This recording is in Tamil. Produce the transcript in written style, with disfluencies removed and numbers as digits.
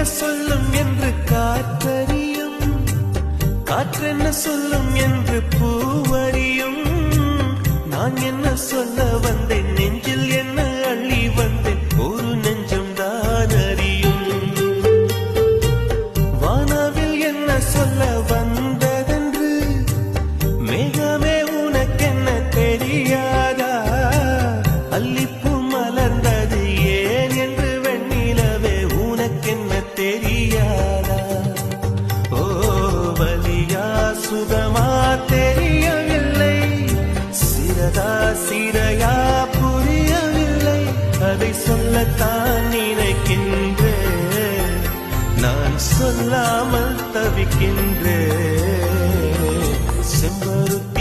சொல்லும் என்று காற்றறியும், காற்றென்ன சொல்லும் என்று பூவறியும். நான் என்ன சொல்ல வந்தேன், நெஞ்சில் என்ன அள்ளி வந்தேன், ஒரு நெஞ்சம் தான் அறியும். வானவில் என்ன சொல்ல வந்ததென்று மேகமே உனக்கென்ன தெரியாதா? அல்லிப்பூ மலர்ந்தது ஏன் என்று வெண்ணிலவே உனக்கென்ன தெரியாதா? ஓ வலியா சுகமா தெரியவில்லை, சிறதா சிறையா புரியவில்லை. அதை சொல்லத்தான் நினைக்கின்றேன், நான் சொல்லாமல் தவிக்கின்றேன். செம்பருத்தி